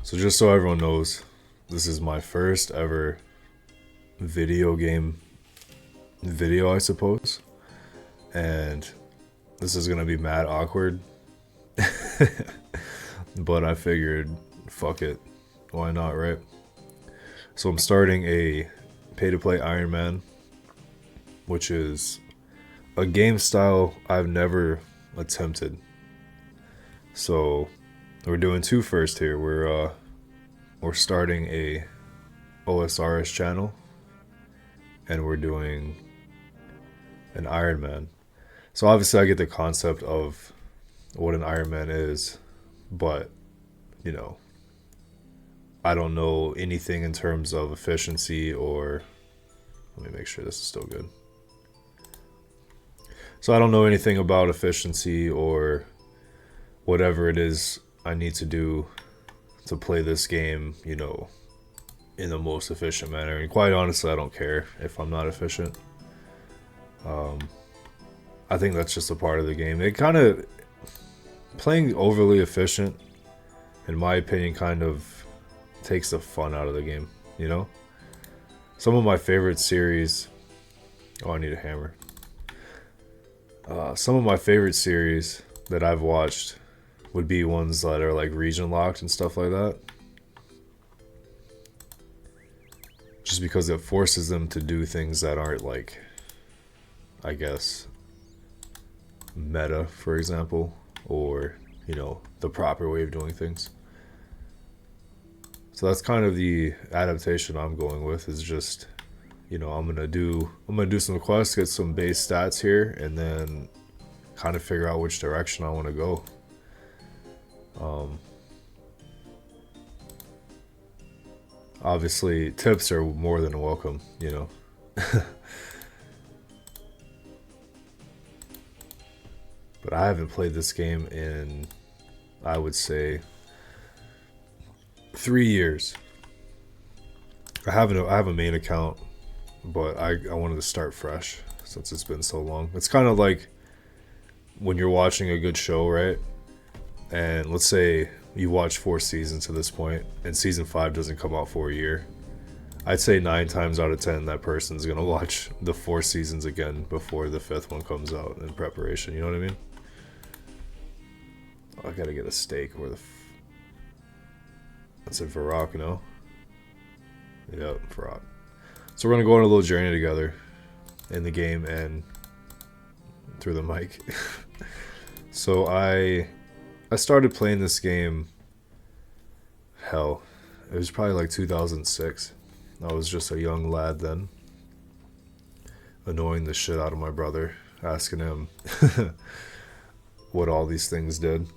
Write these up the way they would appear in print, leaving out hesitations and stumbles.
So just so everyone knows, this is my first ever video game video, I suppose. And this is gonna be mad awkward. But I figured, fuck it. Why not, right? So I'm starting a pay-to-play Ironman, which is a game style I've never attempted. So we're doing two first here. We're starting a OSRS channel, and we're doing an Ironman. So obviously I get the concept of what an Ironman is, but you know, I don't know anything in terms of efficiency or let me make sure this is still good. So I don't know anything about efficiency or whatever it is I need to do to play this game, you know, in the most efficient manner. And quite honestly, I don't care if I'm not efficient. I think that's just a part of the game. It kind of, playing overly efficient, in my opinion, kind of takes the fun out of the game, you know? Some of my favorite series, oh, I need a hammer. Some of my favorite series that I've watched would be ones that are like region locked and stuff like that. Just because it forces them to do things that aren't like, I guess, meta, for example, or, you know, the proper way of doing things. So that's kind of the adaptation I'm going with, is just, you know, I'm gonna do some quests, get some base stats here, and then kind of figure out which direction I want to go. Obviously, tips are more than welcome, you know. But I haven't played this game in, I would say, 3 years. I have a main account, but I wanted to start fresh since it's been so long. It's kind of like when you're watching a good show, right? And let's say you watch 4 seasons to this point, and season 5 doesn't come out for a year. I'd say 9 times out of 10 that person's gonna watch the 4 seasons again before the 5th one comes out in preparation. You know what I mean? I gotta get a steak. Where the that's in Varrock, no? Yep, Varrock. So we're gonna go on a little journey together in the game and through the mic. So I started playing this game, hell, it was probably like 2006. I was just a young lad then, annoying the shit out of my brother, asking him what all these things did.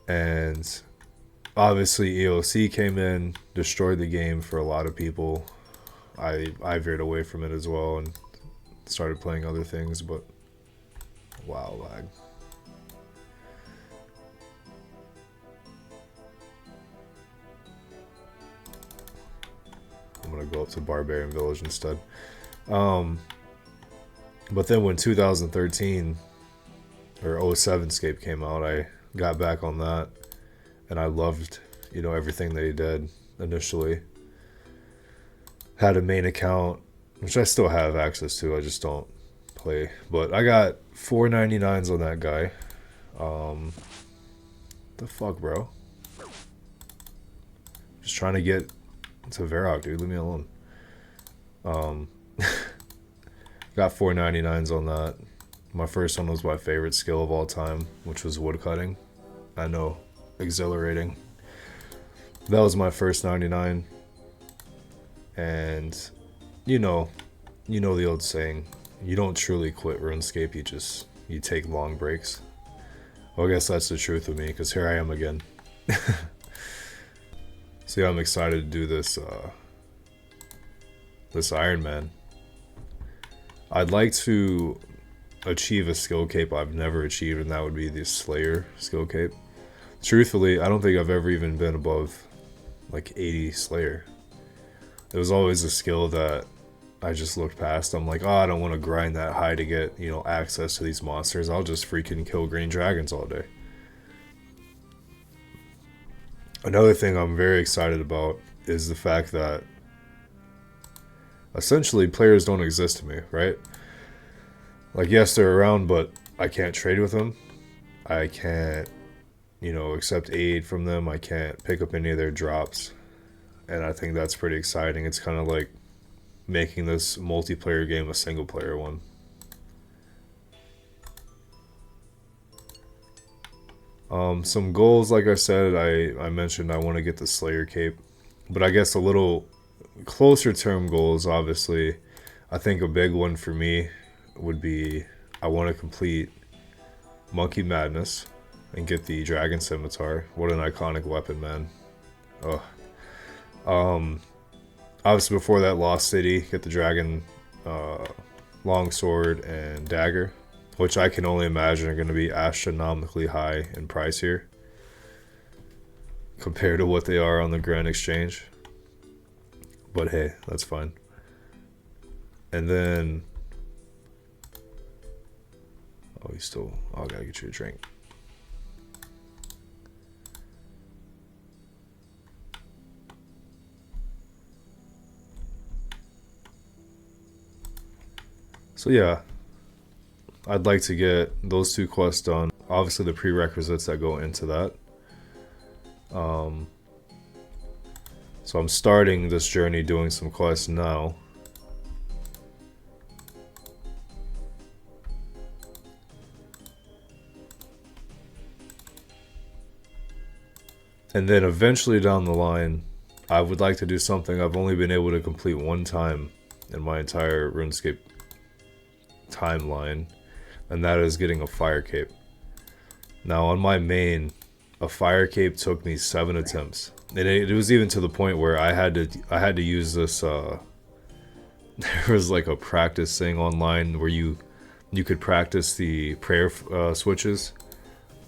And obviously EOC came in, destroyed the game for a lot of people. I veered away from it as well and started playing other things, but wow, lag. I'm gonna go up to Barbarian Village instead. But then when 2013 or 07 Scape came out, I got back on that, and I loved, you know, everything they did initially. Had a main account, which I still have access to, I just don't play. But I got 499s on that guy. The fuck, bro? Just trying to get to Varrock, dude. Leave me alone. Got 499s on that. My first one was my favorite skill of all time, which was woodcutting. I know, exhilarating. That was my first 99. And you know the old saying, you don't truly quit RuneScape, you take long breaks. Well, I guess that's the truth of me, because here I am again. So yeah, I'm excited to do this this Ironman. I'd like to achieve a skill cape I've never achieved, and that would be the Slayer skill cape. Truthfully, I don't think I've ever even been above like 80 Slayer. It was always a skill that I just looked past. I'm like, oh, I don't want to grind that high to get, you know, access to these monsters. I'll just freaking kill green dragons all day. Another thing I'm very excited about is the fact that essentially players don't exist to me, right? Like, yes, they're around, but I can't trade with them. I can't, accept aid from them. I can't pick up any of their drops. And I think that's pretty exciting. It's kind of like making this multiplayer game a single player one. Some goals, like I said, I mentioned I want to get the Slayer cape. But I guess a little closer term goals, obviously, I think a big one for me would be I want to complete Monkey Madness and get the Dragon Scimitar. What an iconic weapon, man. Oh. Obviously before that, Lost City, get the Dragon Longsword and Dagger, which I can only imagine are going to be astronomically high in price here compared to what they are on the Grand Exchange. But hey, that's fine. And then I gotta get you a drink. So yeah, I'd like to get those 2 quests done. Obviously the prerequisites that go into that. So I'm starting this journey doing some quests now. And then eventually down the line, I would like to do something I've only been able to complete one time in my entire RuneScape timeline, and that is getting a fire cape. Now on my main, a fire cape took me 7 attempts. And it was even to the point where I had to use this there was like a practice thing online where you could practice the prayer switches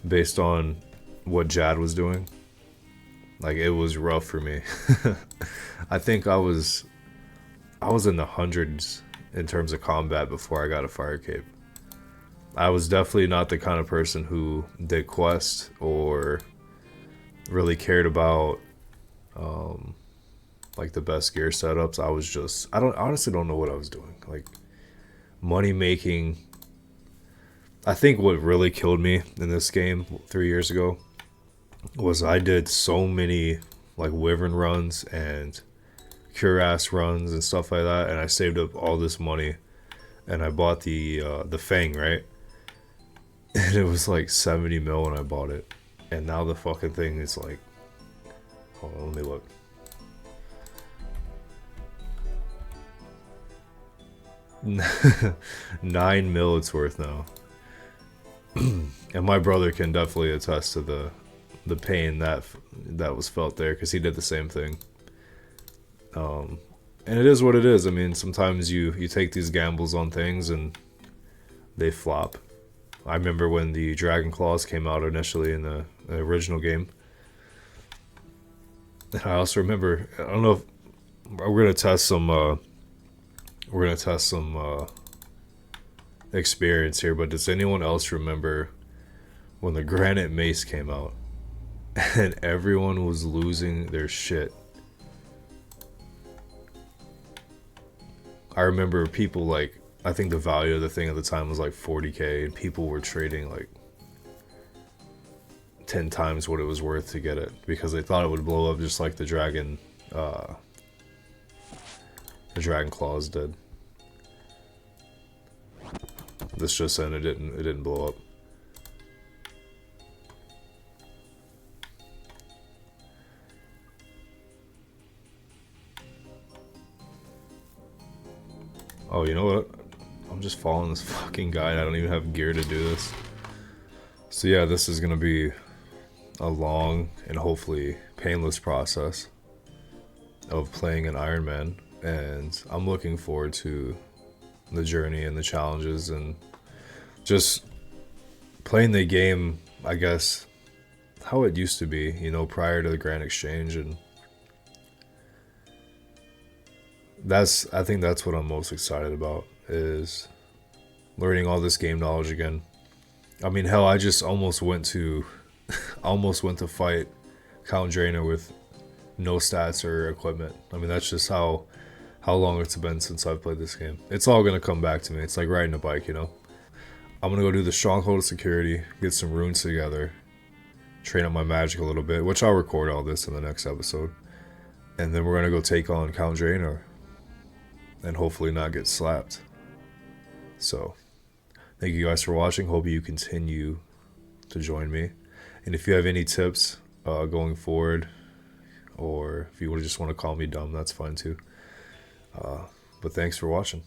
based on what Jad was doing. Like, it was rough for me. I think I was in the hundreds in terms of combat before I got a fire cape. I was definitely not the kind of person who did quests or really cared about like the best gear setups. I honestly don't know what I was doing. Like, money making. I think what really killed me in this game 3 years ago was I did so many like Wyvern runs and Cuirass runs and stuff like that, and I saved up all this money and I bought the Fang, right? And it was like 70 mil when I bought it. And now the fucking thing is like, hold on, let me look. $9 mil it's worth now. And my brother can definitely attest to the pain that was felt there, because he did the same thing. And it is what it is. I mean, sometimes you take these gambles on things and they flop. I remember when the Dragon Claws came out initially in the original game. And I also remember, I don't know if we're gonna test some experience here, but does anyone else remember when the Granite Mace came out and everyone was losing their shit? I remember people, like, I think the value of the thing at the time was like 40k, and people were trading like 10 times what it was worth to get it because they thought it would blow up just like the Dragon Claws did. This just said it didn't blow up. Oh, you know what? I'm just following this fucking guide. I don't even have gear to do this. So yeah, this is gonna be a long and hopefully painless process of playing an Ironman, and I'm looking forward to the journey and the challenges and just playing the game, I guess, how it used to be, you know, prior to the Grand Exchange. And I think that's what I'm most excited about, is learning all this game knowledge again. I mean, hell, I just almost went to fight Count Drainer with no stats or equipment. I mean, that's just how long it's been since I've played this game. It's all gonna come back to me. It's like riding a bike, you know. I'm gonna go do the Stronghold of Security, get some runes together, train up my magic a little bit, which I'll record all this in the next episode. And then we're gonna go take on Count Draenor and hopefully not get slapped. So, thank you guys for watching. Hope you continue to join me. And if you have any tips going forward, or if you just want to call me dumb, that's fine too. But thanks for watching.